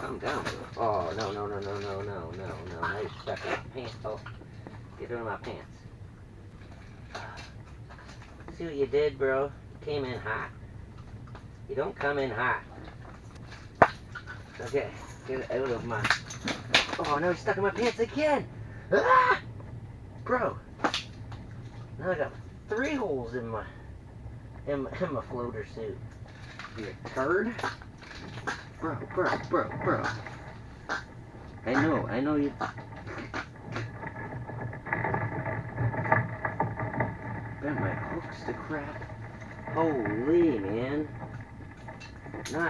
calm down, bro. Oh, no. Now you're stuck in my pants. Oh, get rid of my pants. See what you did, bro? You came in hot. You don't come in hot. Okay, get it out of my... Oh, now he's stuck in my pants again! Ah! Bro! Now I got 3 holes in my floater suit. You turd? Bro. I know you... Bend my hooks to crap. Holy, man. Not